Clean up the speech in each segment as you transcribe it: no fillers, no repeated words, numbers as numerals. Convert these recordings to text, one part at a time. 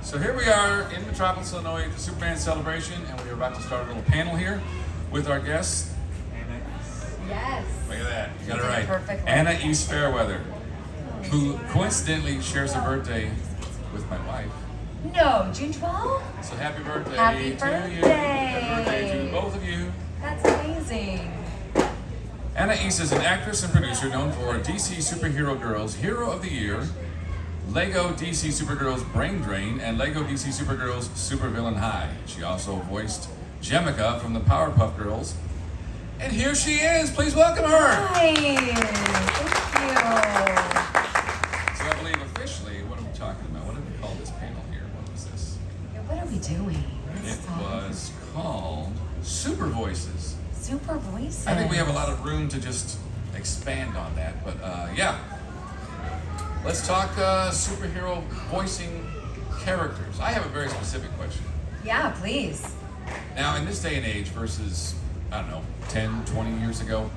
So here we are in Metropolis, Illinois at the Superman celebration, and we are about to start a little panel here with our guest. Yes. Look at that, you got it right. Perfectly. Anais Fairweather, who coincidentally shares a birthday with my wife. No, June 12th? So happy birthday Happy to birthday. you. Happy birthday to both of you. That's amazing. Anais is an actress and producer known for DC Superhero Girls Hero of the Year, Lego DC Supergirl's Brain Drain, and Lego DC Supergirl's Supervillain High. She also voiced Jemica from the Powerpuff Girls. And here she is. Please welcome her. Hi. Thank So I believe officially, what are we talking about? What did we call this panel here? What was this? you. Yeah, what are we doing? It was called Super Voices. Super Voices. I think we have a lot of room to just expand on that, but yeah. Let's talk superhero voicing characters. I have a very specific question. Yeah, please. Now, in this day and age versus, I don't know, 10, 20 years ago,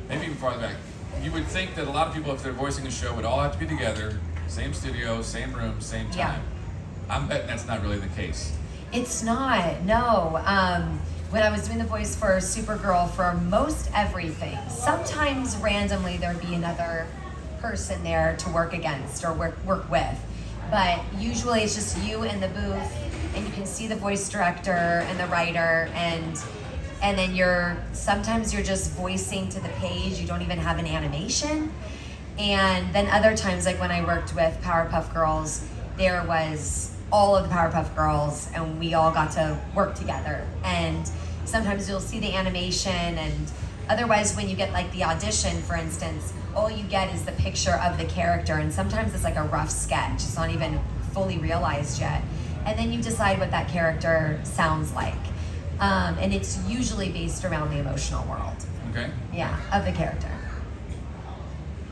maybe even farther back, you would think that a lot of people, if they're voicing a show, would all have to be together, same studio, same room, same time. Yeah. I'm betting that's not really the case. It's not, no. When I was doing the voice for Supergirl for most everything, sometimes randomly there'd be another person there to work against or work with. But usually it's just you in the booth, and you can see the voice director and the writer, and then sometimes you're just voicing to the page. You don't even have an animation. And then other times, like when I worked with Powerpuff Girls, there was all of the Powerpuff Girls, and we all got to work together. And sometimes you'll see the animation, and otherwise when you get like the audition, for instance, all you get is the picture of the character, and sometimes it's like a rough sketch. It's not even fully realized yet. And then you decide what that character sounds like. And it's usually based around the emotional world. Okay. Yeah, of the character.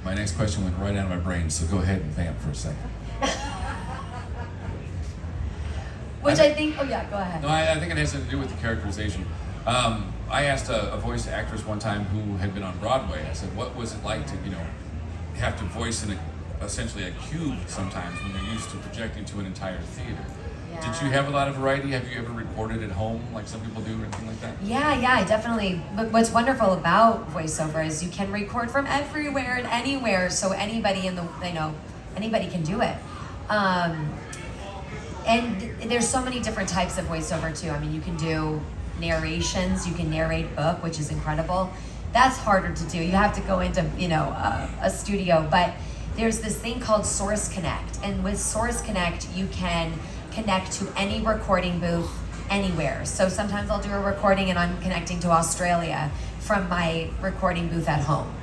My next question went right out of my brain, so go ahead and vamp for a second. Which I think, oh yeah, go ahead. No, I think it has to do with the characterization. I asked a voice actress one time who had been on Broadway. I said, what was it like to, have to voice in essentially a cube sometimes when you're used to projecting to an entire theater? Yeah. Did you have a lot of variety? Have you ever recorded at home like some people do or anything like that? Yeah, definitely. But what's wonderful about voiceover is you can record from everywhere and anywhere, so anybody anybody can do it. And there's so many different types of voiceover too. I mean, you can do narrations, you can narrate book, which is incredible. That's harder to do. You have to go into, a studio, but there's this thing called Source Connect. And with Source Connect, you can connect to any recording booth anywhere. So sometimes I'll do a recording and I'm connecting to Australia from my recording booth at home.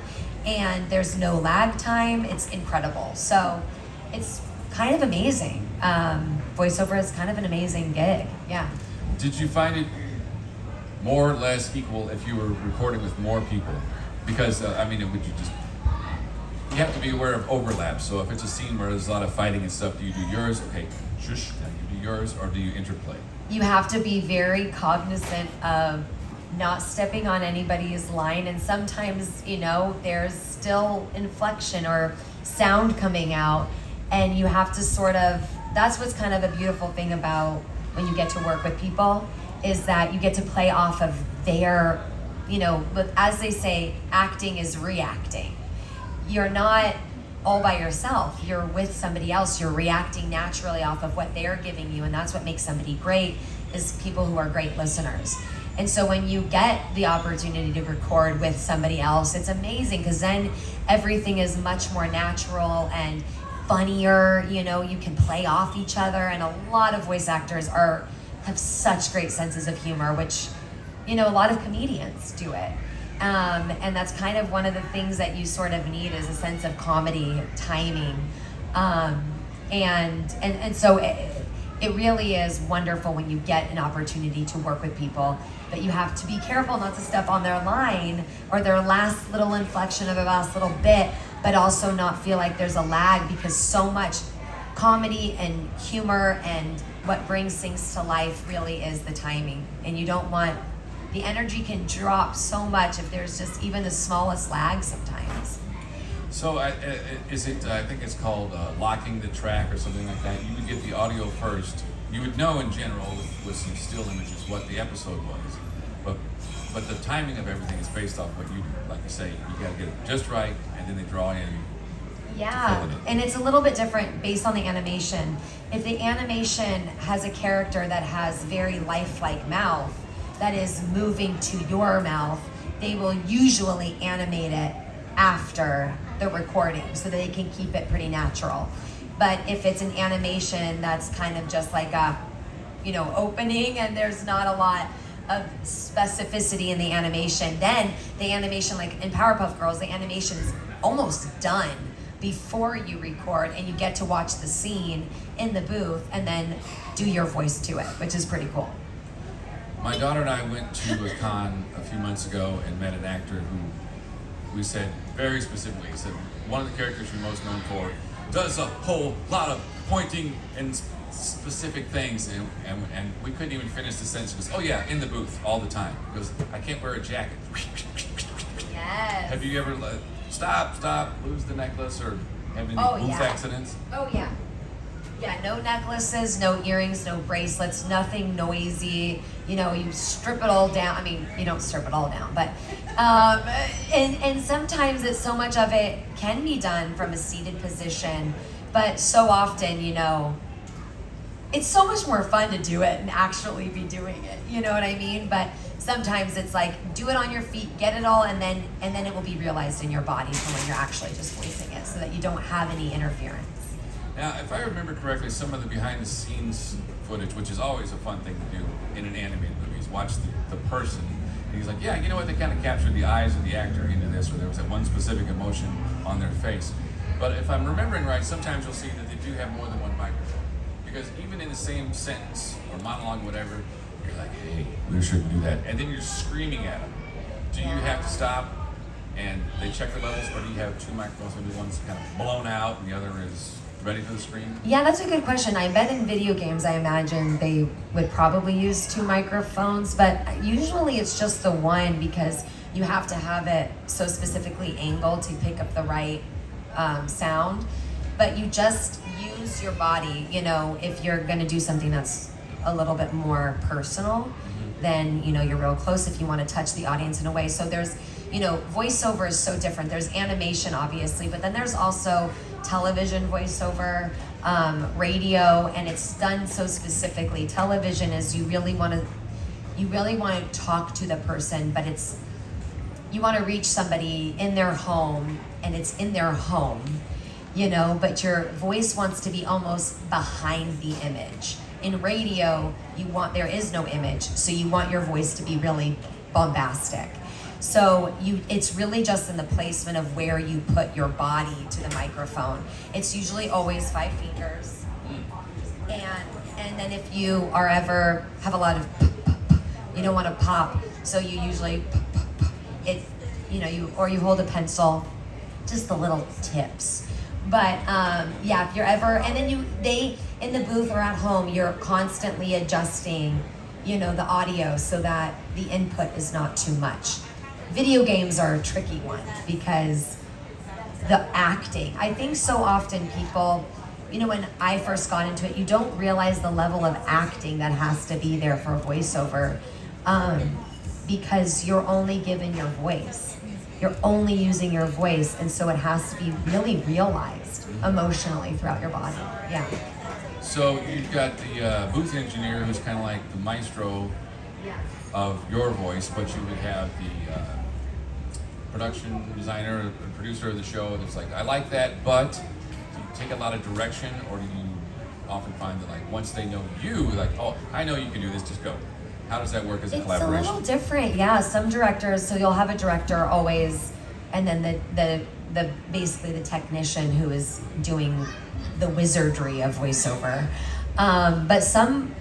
And there's no lag time. It's incredible. So it's kind of amazing. Voiceover is kind of an amazing gig. Yeah. Did you find it more or less equal if you were recording with more people? Because, you have to be aware of overlap. So if it's a scene where there's a lot of fighting and stuff, do you do yours? Okay, shush, now you do yours, or do you interplay? You have to be very cognizant of not stepping on anybody's line, and sometimes, there's still inflection or sound coming out, and you have to that's what's kind of a beautiful thing about when you get to work with people, is that you get to play off of their, but as they say, acting is reacting. You're not all by yourself. You're with somebody else. You're reacting naturally off of what they're giving you, and that's what makes somebody great, is people who are great listeners. And so when you get the opportunity to record with somebody else, it's amazing, because then everything is much more natural and funnier. You can play off each other, and a lot of voice actors have such great senses of humor, which a lot of comedians do it. And that's kind of one of the things that you sort of need, is a sense of comedy timing. And so it really is wonderful when you get an opportunity to work with people, but you have to be careful not to step on their line or their last little inflection of their last little bit, but also not feel like there's a lag, because so much comedy and humor and what brings things to life really is the timing. And you don't want, the energy can drop so much if there's just even the smallest lag sometimes. So is it? I think it's called locking the track or something like that. You would get the audio first. You would know in general with some still images what the episode was, but the timing of everything is based off what you do. Like you say, you got to get it just right, and then they draw in. Yeah, and it's a little bit different based on the animation. If the animation has a character that has very lifelike mouth that is moving to your mouth, they will usually animate it after the recording so that they can keep it pretty natural. But if it's an animation that's kind of just like a, opening and there's not a lot of specificity in the animation, then the animation, like in Powerpuff Girls, the animation is almost done before you record, and you get to watch the scene in the booth and then do your voice to it, which is pretty cool. My daughter and I went to a con a few months ago and met an actor who we said very specifically, he said one of the characters you're most known for does a whole lot of pointing and specific things, and we couldn't even finish the sentence. He goes, oh yeah, in the booth all the time. He goes, I can't wear a jacket. Yes. Have you ever stop, lose the necklace, or have any booth accidents? Oh yeah. Yeah, no necklaces, no earrings, no bracelets, nothing noisy. You strip it all down. I mean, you don't strip it all down, but and sometimes it's so much of it can be done from a seated position, but so often, it's so much more fun to do it and actually be doing it. You know what I mean? But sometimes it's like, do it on your feet, get it all, and then it will be realized in your body from when you're actually just voicing it, so that you don't have any interference. Now, if I remember correctly, some of the behind-the-scenes footage, which is always a fun thing to do in an animated movie, is watch the person. And he's like, yeah, you know what? They kind of captured the eyes of the actor into this, or there was that one specific emotion on their face. But if I'm remembering right, sometimes you'll see that they do have more than one microphone. Because even in the same sentence or monologue, whatever, you're like, hey, we shouldn't do that. And then you're screaming at them. Do you have to stop and they check the levels, or do you have two microphones, maybe one's kind of blown out and the other is ready for the screen? Yeah, that's a good question. I bet in video games, I imagine they would probably use two microphones, but usually it's just the one, because you have to have it so specifically angled to pick up the right sound. But you just use your body, if you're gonna do something that's a little bit more personal, then, you're real close if you wanna touch the audience in a way. So there's, voiceover is so different. There's animation, obviously, but then there's also television voiceover, radio, and it's done so specifically. Television is you really want to talk to the person, but you want to reach somebody in their home, and it's in their home, but your voice wants to be almost behind the image. In radio, there is no image, so you want your voice to be really bombastic. So it's really just in the placement of where you put your body to the microphone. It's usually always 5 fingers. And then if you are ever have a lot of you don't want to pop, so you usually it, you hold a pencil, just the little tips. But if you're ever, and then they in the booth or at home, you're constantly adjusting, the audio so that the input is not too much. Video games are a tricky one because the acting. I think so often people, when I first got into it, you don't realize the level of acting that has to be there for a voiceover, because you're only given your voice. You're only using your voice, and so it has to be really realized emotionally throughout your body. Yeah. So you've got the booth engineer who's kind of like the maestro of your voice, but you would have the production designer and producer of the show that's like, I like that, but do you take a lot of direction, or do you often find that like once they know you, like, oh, I know you can do this, just go? How does that work as a collaboration? It's a little different, yeah. Some directors, so you'll have a director always, and then the basically the technician who is doing the wizardry of voiceover. But some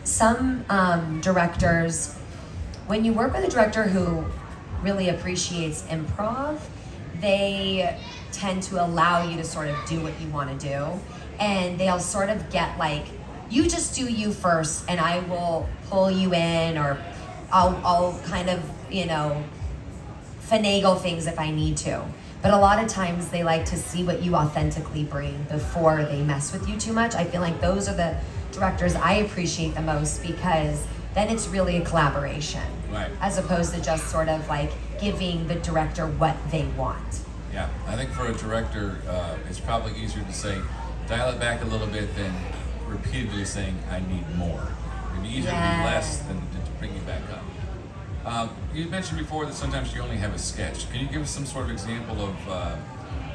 directors, when you work with a director who really appreciates improv, they tend to allow you to sort of do what you want to do, and they'll sort of get like, you just do you first, and I will pull you in, or I'll kind of finagle things if I need to. But a lot of times they like to see what you authentically bring before they mess with you too much. I feel like those are the directors I appreciate the most, because then it's really a collaboration. Right. As opposed to just sort of like giving the director what they want. Yeah, I think for a director, it's probably easier to say, dial it back a little bit than repeatedly saying, I need more. It'd be easier to do less than to bring you back up. You mentioned before that sometimes you only have a sketch. Can you give us some sort of example of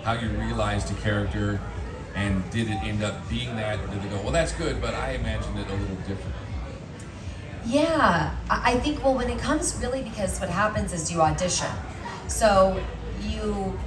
how you realized a character, and did it end up being that, or did they go, well, that's good, but I imagined it a little different? Yeah, I think, well, when it comes really, because what happens is you audition. So you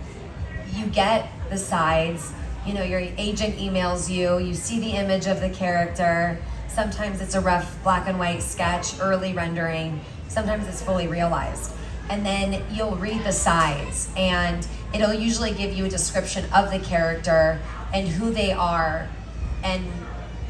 get the sides, you know, your agent emails you, you see the image of the character. Sometimes it's a rough black and white sketch, early rendering. Sometimes it's fully realized. And then you'll read the sides, and it'll usually give you a description of the character and who they are and,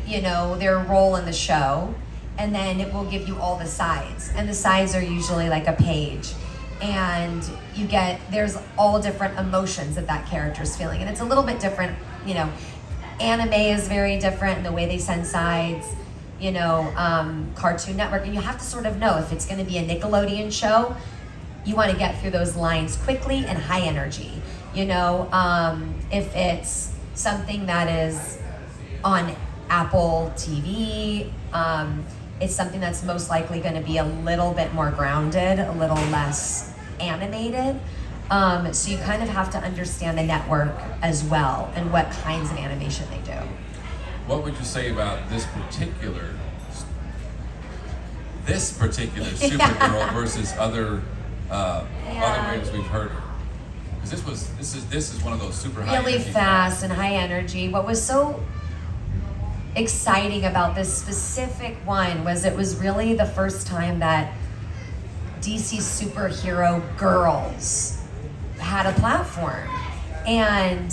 you know, their role in the show. And then it will give you all the sides. And the sides are usually like a page. And you get, there's all different emotions that character's feeling. And it's a little bit different, you know. Anime is very different in the way they send sides, you know, Cartoon Network. And you have to sort of know if it's gonna be a Nickelodeon show, you wanna get through those lines quickly and high energy. You know, if it's something that is on Apple TV, it's something that's most likely going to be a little bit more grounded, a little less animated. So you kind of have to understand the network as well and what kinds of animation they do. What would you say about this particular Supergirl versus other ways we've heard her? Because this is one of those super high really fast and high energy. What was so exciting about this specific one was it was really the first time that DC superhero girls had a platform, and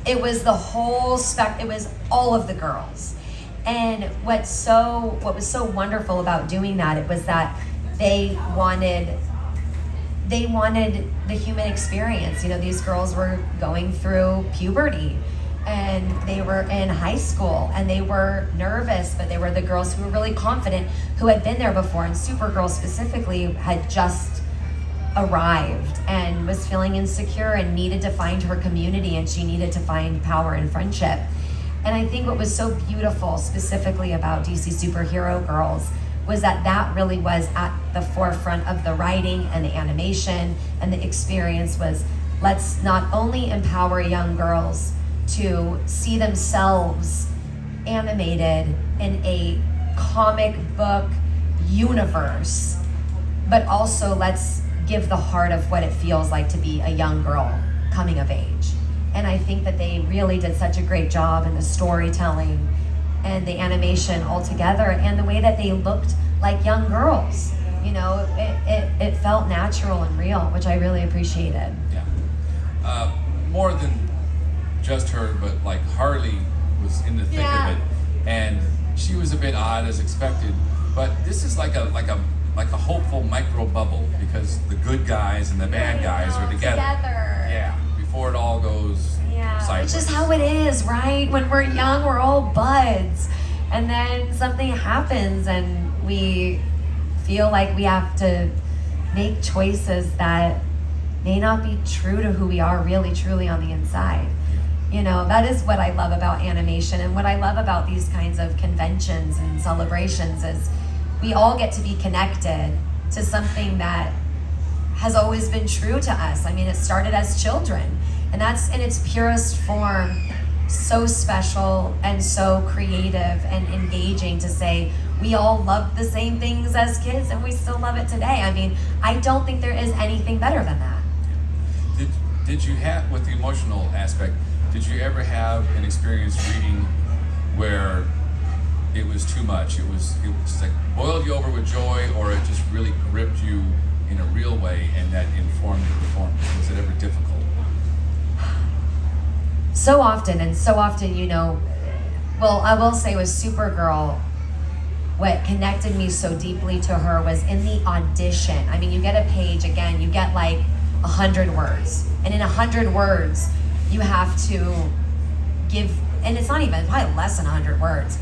it was the whole it was all of the girls. And what was so wonderful about doing that, it was that they wanted the human experience. You know, these girls were going through puberty, and they were in high school, and they were nervous, but they were the girls who were really confident, who had been there before. And Supergirl specifically had just arrived and was feeling insecure and needed to find her community, and she needed to find power and friendship. And I think what was so beautiful specifically about DC Superhero Girls was that really was at the forefront of the writing and the animation, and the experience was, let's not only empower young girls to see themselves animated in a comic book universe, but also let's give the heart of what it feels like to be a young girl coming of age. And I think that they really did such a great job in the storytelling and the animation altogether, and the way that they looked like young girls. You know, it felt natural and real, which I really appreciated. Yeah. More than just her, but like Harley was in the thick of it, and she was a bit odd as expected. But this is like a hopeful microbubble, because the good guys and the bad guys are together. Yeah. Before it all goes sideways. Which is how it is, right? When we're young, we're all buds, and then something happens, and we feel like we have to make choices that may not be true to who we are really truly on the inside. You know, that is what I love about animation, and what I love about these kinds of conventions and celebrations is we all get to be connected to something that has always been true to us. I mean, it started as children, and that's in its purest form so special and so creative and engaging to say we all loved the same things as kids and we still love it today. I mean, I don't think there is anything better than that. Did you have, with the emotional aspect, did you ever have an experience reading where it was too much? It was like boiled you over with joy, or it just really gripped you in a real way and that informed your performance? Was it ever difficult? So often, you know, well, I will say with Supergirl, what connected me so deeply to her was in the audition. I mean, you get a page, again, you get like 100 words. And in 100 words, you have to give, and it's not even, probably less than 100 words,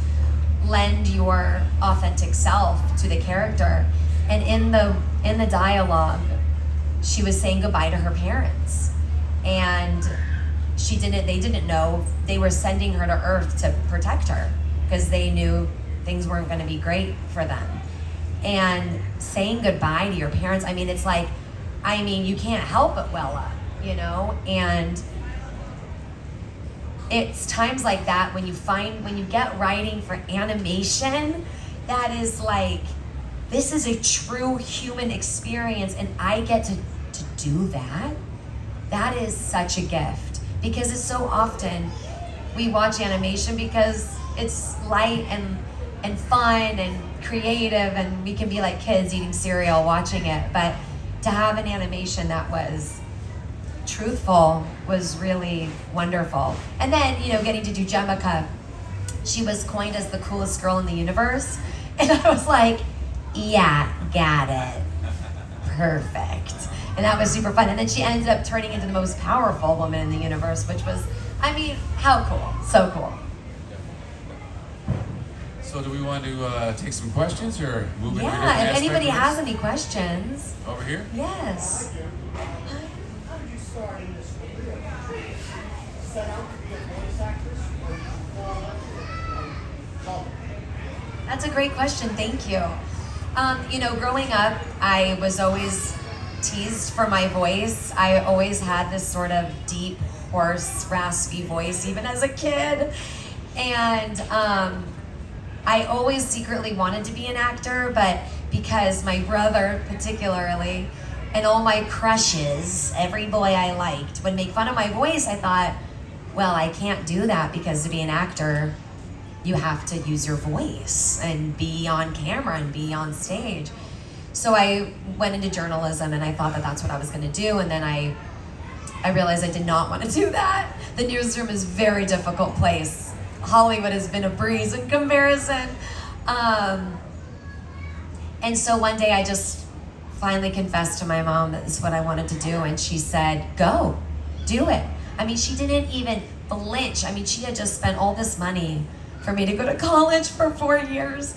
lend your authentic self to the character. And in the dialogue, she was saying goodbye to her parents. And they didn't know they were sending her to Earth to protect her because they knew things weren't going to be great for them. And saying goodbye to your parents, I mean, it's like, you can't help but well up, and it's times like that when you get writing for animation that is like, this is a true human experience and I get to do that. That is such a gift, because it's so often we watch animation because it's light and fun and creative, and we can be like kids eating cereal watching it. But to have an animation that was truthful was really wonderful. And then, getting to do Jemica, she was coined as the coolest girl in the universe. And I was like, yeah, got it. Perfect. And that was super fun. And then she ended up turning into the most powerful woman in the universe, which was, how cool. So cool. So do we want to take some questions or move into Yeah, if anybody has any questions. Over here? Yes. How did you start in this career? Set out to be a voice actress, or did you fall into it? That's a great question. Thank you. Growing up, I was always teased for my voice. I always had this sort of deep, hoarse, raspy voice, even as a kid. And I always secretly wanted to be an actor, but because my brother particularly, and all my crushes, every boy I liked, would make fun of my voice, I thought, well, I can't do that, because to be an actor, you have to use your voice and be on camera and be on stage. So I went into journalism, and I thought that that's what I was going to do. And then I realized I did not want to do that. The newsroom is a very difficult place. Hollywood has been a breeze in comparison. And so one day I just finally confessed to my mom that this is what I wanted to do. And she said, go, do it. She didn't even flinch. She had just spent all this money for me to go to college for 4 years.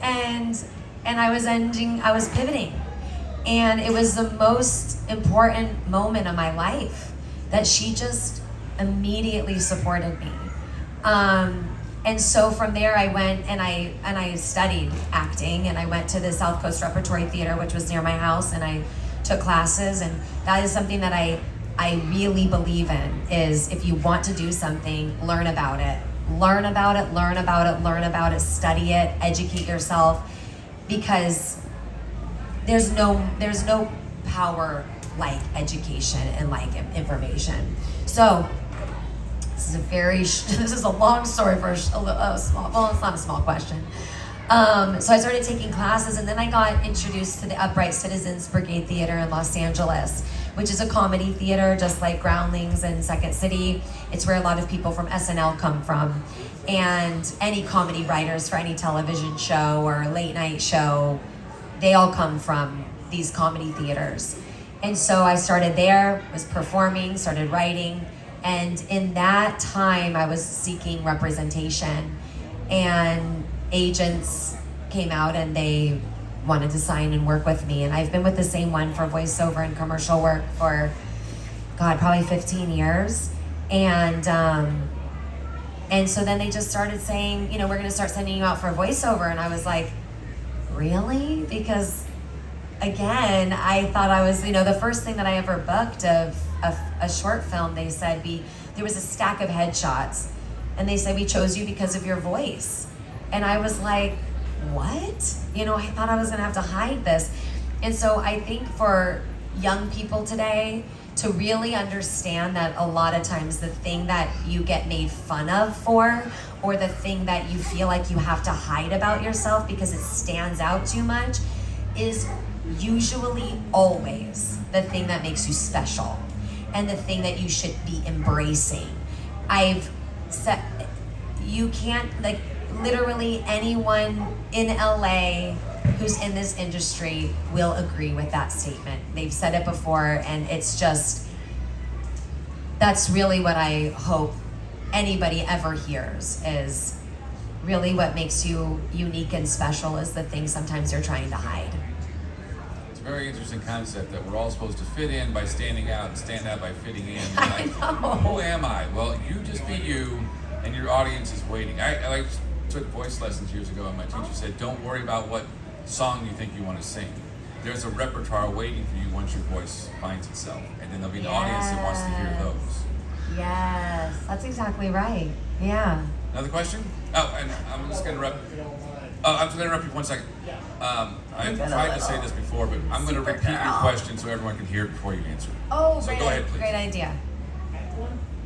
And I was pivoting. And it was the most important moment of my life that she just immediately supported me. And so from there I went and I studied acting, and I went to the South Coast Repertory Theater, which was near my house, and I took classes. And that is something that I really believe in, is if you want to do something, learn about it. Learn about it, learn about it, learn about it, study it, educate yourself, because there's no power like education and like information. So this is a long story for a small, well, it's not a small question. So I started taking classes, and then I got introduced to the Upright Citizens Brigade Theater in Los Angeles, which is a comedy theater just like Groundlings and Second City. It's where a lot of people from SNL come from, and any comedy writers for any television show or late night show, they all come from these comedy theaters. And so I started there, was performing, started writing, and in that time I was seeking representation, and agents came out and they wanted to sign and work with me. And I've been with the same one for voiceover and commercial work for, probably 15 years. And so then they just started saying, we're going to start sending you out for voiceover. And I was like, really? Because again, I thought I was, the first thing that I ever booked of a short film, they said there was a stack of headshots, and they said, we chose you because of your voice. And I was like, what? I thought I was gonna have to hide this. And so I think for young people today to really understand that a lot of times the thing that you get made fun of for, or the thing that you feel like you have to hide about yourself because it stands out too much, is usually always the thing that makes you special and the thing that you should be embracing. I've said, you can't, literally anyone in LA who's in this industry will agree with that statement. They've said it before, and it's just, that's really what I hope anybody ever hears, is really what makes you unique and special is the thing sometimes you're trying to hide. It's a very interesting concept that we're all supposed to fit in by standing out and stand out by fitting in. I know. Who am I? Well, you just be you, and your audience is waiting. I took voice lessons years ago, and my teacher said, don't worry about what song you think you want to sing. There's a repertoire waiting for you once your voice finds itself, and then there'll be an audience that wants to hear those. Yes, that's exactly right. Yeah. Another question? Oh, and I'm just going to I'm going to interrupt you for 1 second. I tried to say this before, but I'm going to repeat your Supergirl. question so everyone can hear it before you answer. Oh, So great, go ahead, please. great idea. At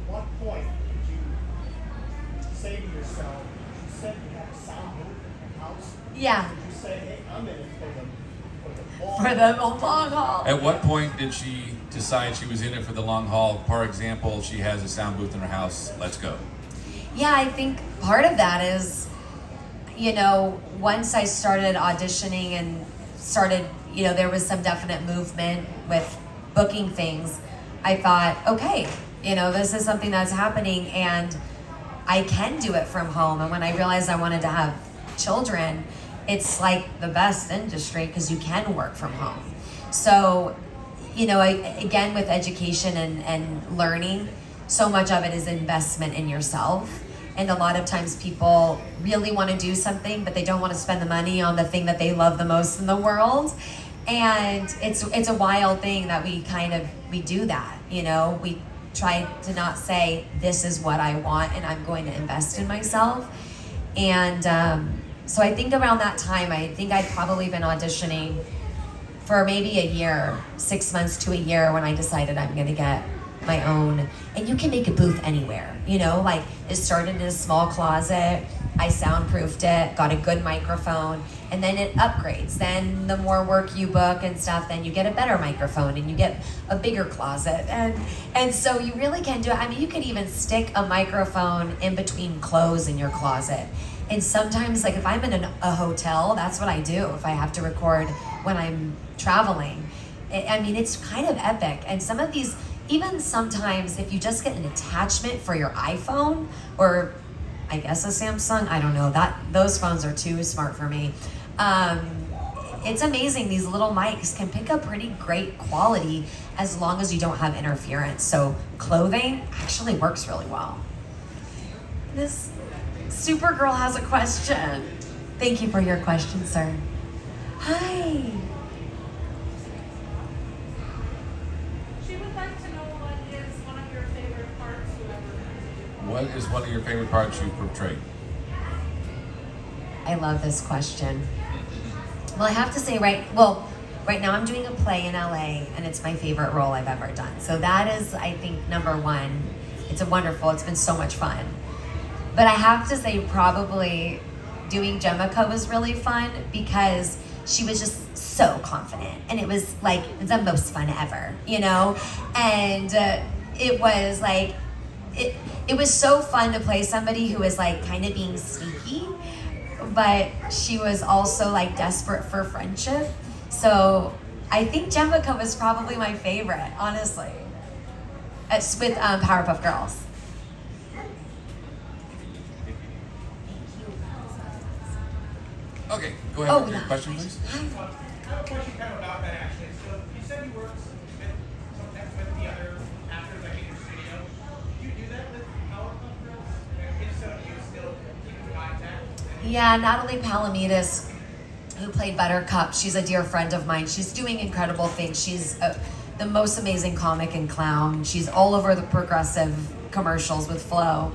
what point did you say to yourself, you said you had a sound booth in your house? Yeah. Did you say, hey, I'm in it for the long For the long haul. At what point did she decide she was in it for the long haul? For example, she has a sound booth in her house. Let's go. Yeah, I think part of that is, once I started auditioning and started, there was some definite movement with booking things, I thought, okay, this is something that's happening and I can do it from home. And when I realized I wanted to have children, it's like the best industry because you can work from home. So, again, with education and learning, so much of it is investment in yourself. And a lot of times people really want to do something, but they don't want to spend the money on the thing that they love the most in the world. And it's a wild thing that we do that, we try to not say, this is what I want and I'm going to invest in myself. And so I think around that time, I think I'd probably been auditioning for maybe a year, 6 months to a year, when I decided I'm going to get my own. And you can make a booth anywhere, like it started in a small closet. I soundproofed it, got a good microphone, and then it upgrades. Then the more work you book and stuff, then you get a better microphone and you get a bigger closet. And so you really can do it. I mean, you could even stick a microphone in between clothes in your closet. And sometimes, like if I'm in a hotel, that's what I do if I have to record when I'm traveling. It's kind of epic. And some of these, even sometimes if you just get an attachment for your iPhone or I guess a Samsung, I don't know, those phones are too smart for me. It's amazing, these little mics can pick up pretty great quality as long as you don't have interference. So clothing actually works really well. This Supergirl has a question. Thank you for your question, sir. Hi. She would like to know what is one of your favorite parts you ever did. What is one of your favorite parts you've portrayed? I love this question. Well, I have to say, right now I'm doing a play in LA, and it's my favorite role I've ever done. So that is, I think, number one. It's been so much fun. But I have to say, probably doing Jemica was really fun because she was just so confident, and it was like the most fun ever, And it was like, it was so fun to play somebody who was like kind of being sneaky, but she was also like desperate for friendship. So I think Jemica was probably my favorite, honestly. It's with Powerpuff Girls. Okay, go ahead with your yeah. question, please. I have a question kind of about that actually. So you said you worked sometimes with the other actors like in your studio. Do you do that with Powerpuff Girls? If so, do you still keep in contact? Yeah, Natalie Palamides, who played Buttercup, she's a dear friend of mine. She's doing incredible things. She's the most amazing comic and clown. She's all over the Progressive commercials with Flo.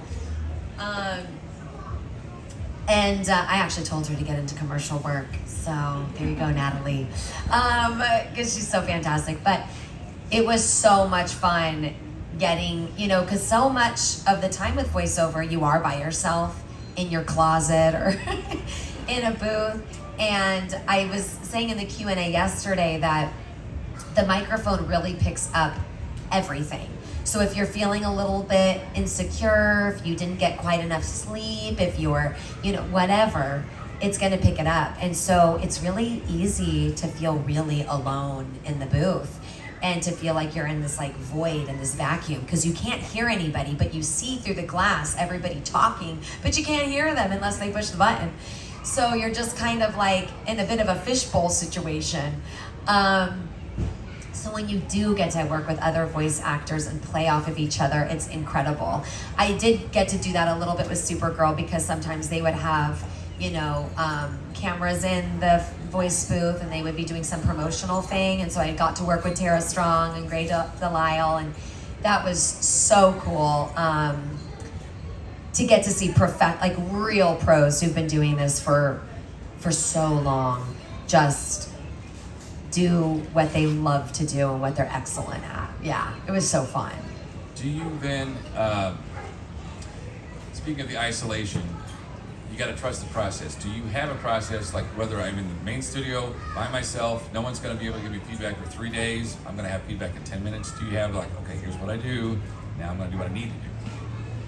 And I actually told her to get into commercial work. So there you go, Natalie. Because she's so fantastic. But it was so much fun getting, because so much of the time with voiceover, you are by yourself in your closet or in a booth. And I was saying in the Q&A yesterday that the microphone really picks up everything. So if you're feeling a little bit insecure, if you didn't get quite enough sleep, if you're, whatever, it's going to pick it up. And so it's really easy to feel really alone in the booth and to feel like you're in this like void and this vacuum because you can't hear anybody, but you see through the glass everybody talking, but you can't hear them unless they push the button. So you're just kind of like in a bit of a fishbowl situation. So when you do get to work with other voice actors and play off of each other, it's incredible. I did get to do that a little bit with Supergirl because sometimes they would have, you know, cameras in the voice booth and they would be doing some promotional thing. And so I got to work with Tara Strong and Gray Delisle, and that was so cool to get to see like real pros who've been doing this for so long just do what they love to do and what they're excellent at. Yeah, it was so fun. Do you then, speaking of the isolation, you got to trust the process. Do you have a process, like whether I'm in the main studio by myself, no one's going to be able to give me feedback for 3 days, I'm going to have feedback in 10 minutes? Do you have like, okay, here's what I do, now I'm going to do what I need to do?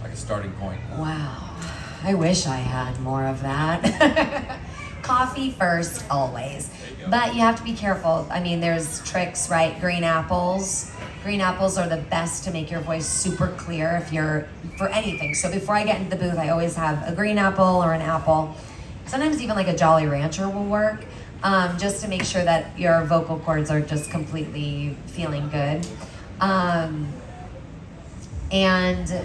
Like a starting point? Wow, I wish I had more of that. Coffee first, always. But you have to be careful. I mean, there's tricks, right? Green apples. Green apples are the best to make your voice super clear if you're, for anything. So before I get into the booth, I always have a green apple or an apple. Sometimes even like a Jolly Rancher will work, just to make sure that your vocal cords are just completely feeling good. And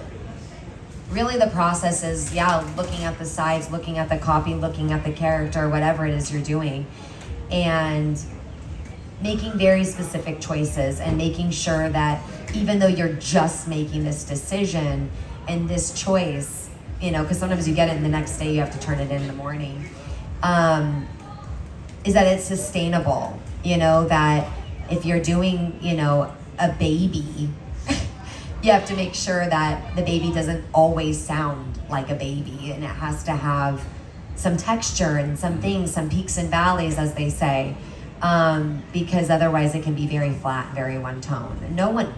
really the process is, looking at the sides, looking at the copy, looking at the character, whatever it is you're doing, and making very specific choices and making sure that even though you're just making this decision and this choice, you know, because sometimes you get it and the next day you have to turn it in the morning, is that it's sustainable, you know, that if you're doing, you know, a baby, you have to make sure that the baby doesn't always sound like a baby, and it has to have some texture and some things, some peaks and valleys, as they say, because otherwise it can be very flat, very one tone. No one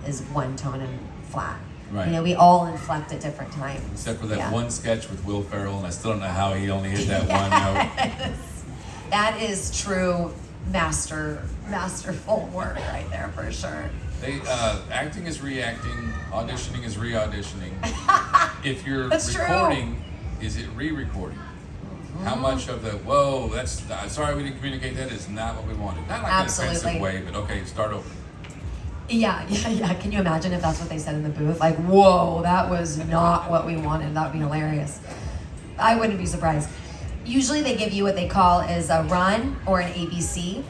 is one tone and flat. Right. You know, we all inflect at different times. Except for that one sketch with Will Ferrell, and I still don't know how he only hit that one note. That is true masterful work right there for sure. They acting is reacting, auditioning is re-auditioning. If you're That's recording, is it re-recording? How much of the sorry we didn't communicate that is not what we wanted. Not like Absolutely. an offensive way, but okay, start over. Yeah. Can you imagine if that's what they said in the booth? Like, whoa, that was not what we wanted. That would be hilarious. I wouldn't be surprised. Usually they give you what they call is a run or an ABC.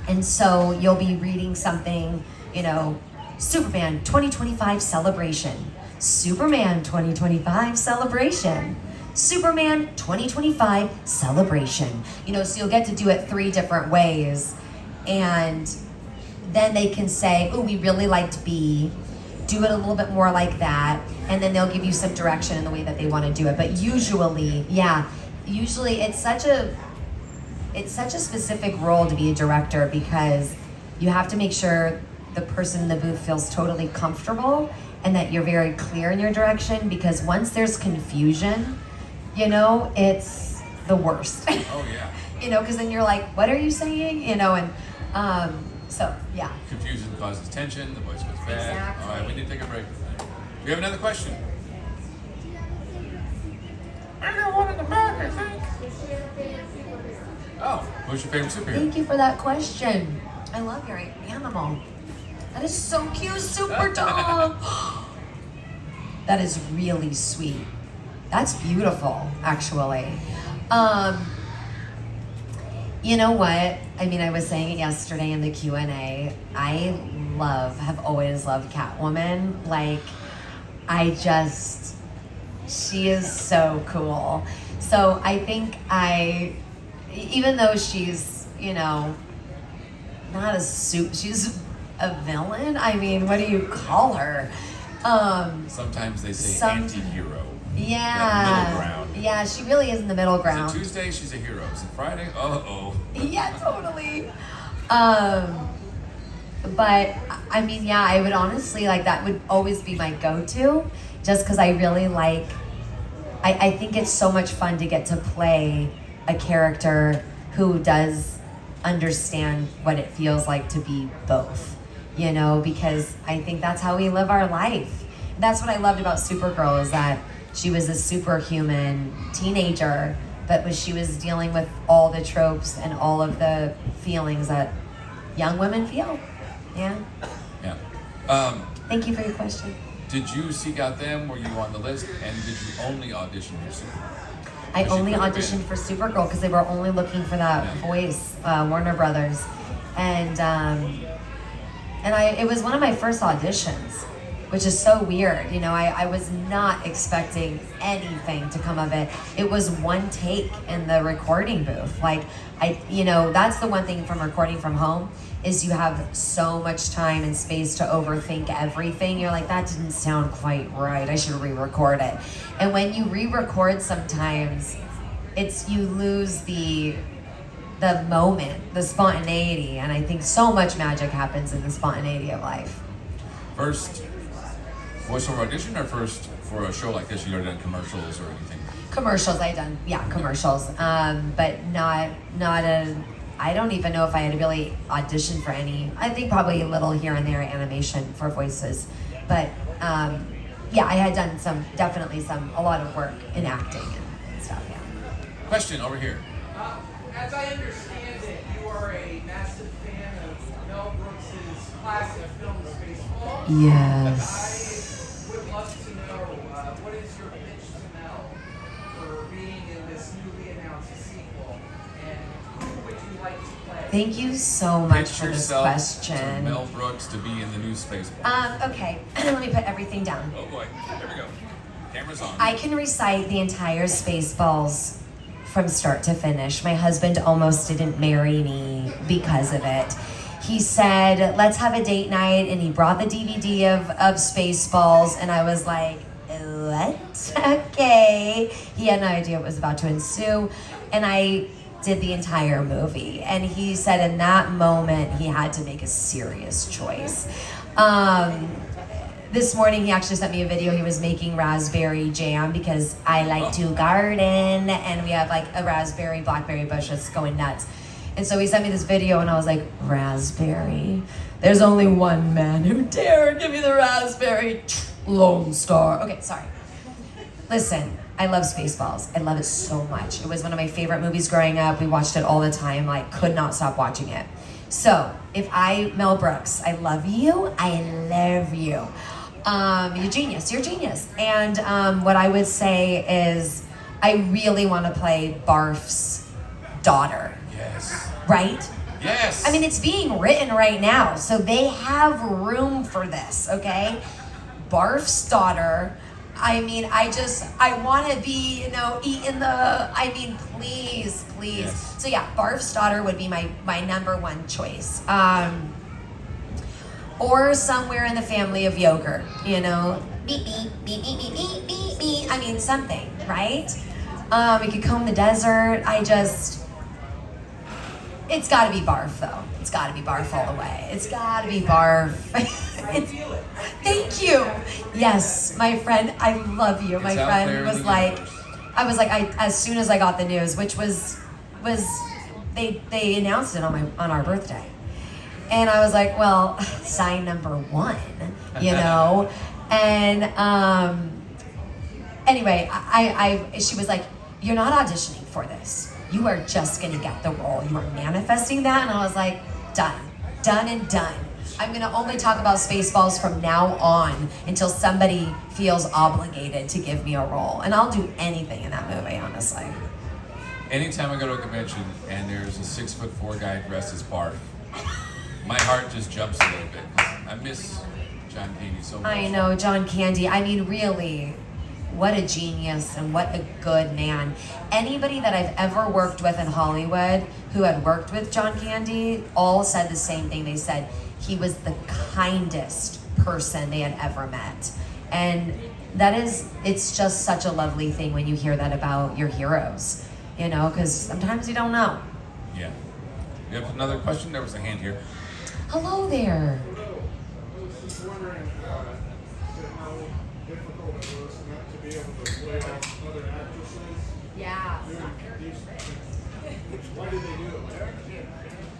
And so you'll be reading something, you know, Superman 2025 celebration, Superman 2025 celebration, Superman 2025 celebration. You know, so you'll get to do it 3 different ways. And then they can say, oh, we really liked B, do it a little bit more like that. And then they'll give you some direction in the way that they want to do it. But usually it's such a specific role to be a director, because you have to make sure the person in the booth feels totally comfortable and that you're very clear in your direction, because once there's confusion, you know, it's the worst. Oh yeah. You know, because then you're like, what are you saying? You know, and so yeah. Confusion causes tension, the voice goes bad. Exactly. All right, we need to take a break. We have another question. I got one in the back, I think. Oh, who's your favorite superhero? Thank you for that question. I love your animal. That is so cute, super dog. That is really sweet. That's beautiful, actually. You know what? I mean, I was saying it yesterday in the Q&A. I have always loved Catwoman. Like, she is so cool. So I think even though she's, you know, she's a villain. I mean, what do you call her? Sometimes they say anti-hero. Yeah. That middle ground. Yeah, she really is in the middle ground. So Tuesday, she's a hero. So Friday, uh-oh. Yeah, totally. But I mean, yeah, I would honestly, like, that would always be my go-to, just because I really like, I think it's so much fun to get to play a character who does understand what it feels like to be both, you know, because I think that's how we live our life. That's what I loved about Supergirl, is that she was a superhuman teenager, but she was dealing with all the tropes and all of the feelings that young women feel. Yeah. Yeah. Thank you for your question. Did you seek out them? Were you on the list? And did you only audition for Supergirl? I Because you only could have auditioned been- for Supergirl because they were only looking for that voice, Warner Brothers, and it was one of my first auditions, which is so weird. You know, I was not expecting anything to come of it. It was one take in the recording booth. Like, that's the one thing from recording from home, is you have so much time and space to overthink everything. You're like, that didn't sound quite right. I should re-record it. And when you re-record, sometimes you lose the moment, the spontaneity. And I think so much magic happens in the spontaneity of life. First voiceover audition, or first for a show like this? You never done commercials or anything? Commercials, commercials. But not I don't even know if I had really auditioned for any. I think probably a little here and there animation for voices. But I had done a lot of work in acting and stuff, yeah. Question over here. As I understand it, you are a massive fan of Mel Brooks' classic film Spaceballs. Yes. I would love to know, what is your pitch to Mel for being in this newly announced sequel, and who would you like to play? Thank you so much Pitch for this yourself question. to Mel Brooks to be in the new Spaceballs. Okay, let me put everything down. Oh boy, there we go. Camera's on. I can recite the entire Spaceballs from start to finish. My husband almost didn't marry me because of it. He said, let's have a date night, and he brought the DVD of Spaceballs, and I was like, what? Okay. He had no idea what was about to ensue, and I did the entire movie. And he said in that moment, he had to make a serious choice. This morning, he actually sent me a video. He was making raspberry jam because I like to garden, and we have like a raspberry, blackberry bush that's going nuts. And so he sent me this video, and I was like, raspberry? There's only one man who dare give me the raspberry. Lone Star. Okay, sorry. Listen, I love Spaceballs. I love it so much. It was one of my favorite movies growing up. We watched it all the time. Like, could not stop watching it. So, Mel Brooks, I love you. I love you. You're genius. You're genius. And what I would say is, I really want to play Barf's daughter. Yes. Right? Yes. I mean, it's being written right now, so they have room for this, okay? Barf's daughter. I mean, I want to be, eating please. Yes. So yeah, Barf's daughter would be my number one choice. Or somewhere in the family of yogurt, beep, beep, beep, beep, beep, beep, beep, beep. I mean, something, right? We could comb the desert. It's gotta be Barf, though. It's gotta be Barf all the way. It's gotta be Barf. Thank you. Yes, my friend, I love you. My It's out friend there in was the like, universe. as soon as I got the news, which was they announced it on our birthday. And I was like, well, sign number one, And anyway, she was like, you're not auditioning for this. You are just gonna get the role. You are manifesting that. And I was like, done and done. I'm gonna only talk about Spaceballs from now on until somebody feels obligated to give me a role. And I'll do anything in that movie, honestly. Anytime I go to a convention and there's a 6'4" guy dressed as Barf, my heart just jumps a little bit. 'Cause I miss John Candy so much. I know, John Candy. I mean, really, what a genius and what a good man. Anybody that I've ever worked with in Hollywood who had worked with John Candy all said the same thing. They said he was the kindest person they had ever met. And it's just such a lovely thing when you hear that about your heroes, because sometimes you don't know. Yeah. We have another question. There was a hand here. Hello there. I was just wondering how difficult it was not to be able to play off other actresses. Yeah. Doing these Why did they do it?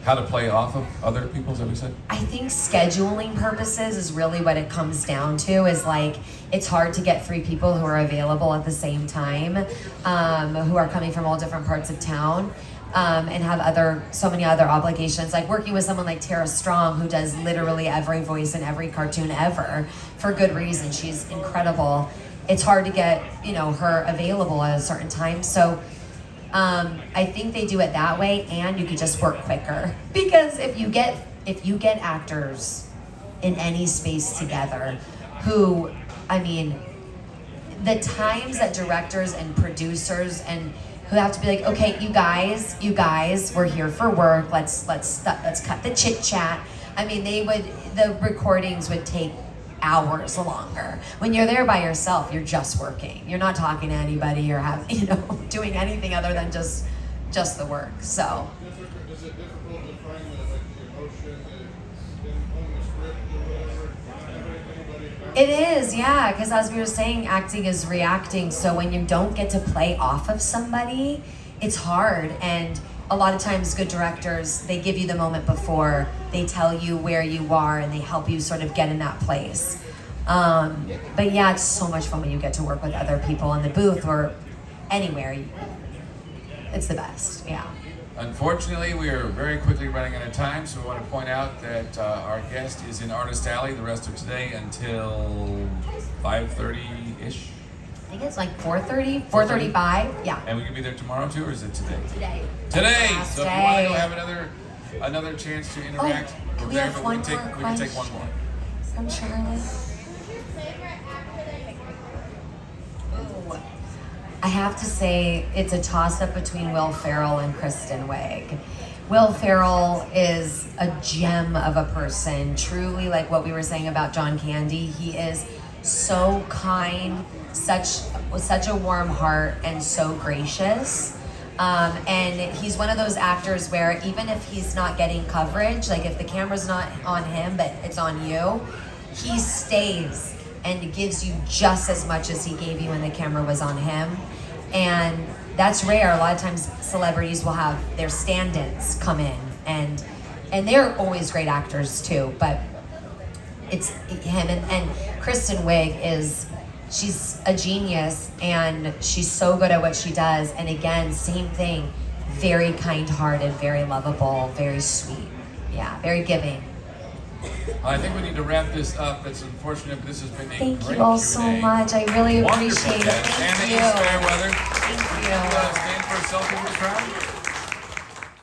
How to play off of other people's, have we said? I think scheduling purposes is really what it comes down to. Is like it's hard to get 3 people who are available at the same time, who are coming from all different parts of town, and have so many other obligations. Like working with someone like Tara Strong, who does literally every voice in every cartoon ever, for good reason. She's incredible. It's hard to get her available at a certain time. So. I think they do it that way, and you could just work quicker, because if you get actors in any space together, who, I mean, the times that directors and producers and who have to be like, okay, you guys, we're here for work. Let's cut the chit chat. I mean, the recordings would take hours longer. When you're there by yourself, you're just working. You're not talking to anybody or doing anything other than just the work. So Is it difficult to find the emotion on the script or whatever? it is, yeah, because as we were saying, acting is reacting. So when you don't get to play off of somebody, it's hard. And a lot of times good directors, they give you the moment before, they tell you where you are, and they help you sort of get in that place. But yeah, it's so much fun when you get to work with other people in the booth or anywhere. It's the best, yeah. Unfortunately, we are very quickly running out of time, so we want to point out that our guest is in Artist Alley the rest of today until 5:30-ish. I think it's like 4:30, 4:35, yeah. And we can be there tomorrow too, or is it today? Today. Today! Last So if you want to go day. have another chance to interact, can we're we there, have but one we can more take one more. From Charlotte. I have to say it's a toss-up between Will Ferrell and Kristen Wiig. Will Ferrell is a gem of a person, truly, like what we were saying about John Candy. He is so kind, with such a warm heart, and so gracious. And he's one of those actors where even if he's not getting coverage, like if the camera's not on him but it's on you, he stays and gives you just as much as he gave you when the camera was on him. And that's rare. A lot of times celebrities will have their stand-ins come in, and they're always great actors too, but it's him. And Kristen Wiig she's a genius, and she's so good at what she does. And again, same thing, very kind-hearted, very lovable, very sweet. Yeah, very giving. I think we need to wrap this up. It's unfortunate, but this has been a Thank great you all Q&A. so much. I really Wonderful appreciate it. chat. Thank Anais you. Fairweather. Thank Stand for a selfie with the crowd.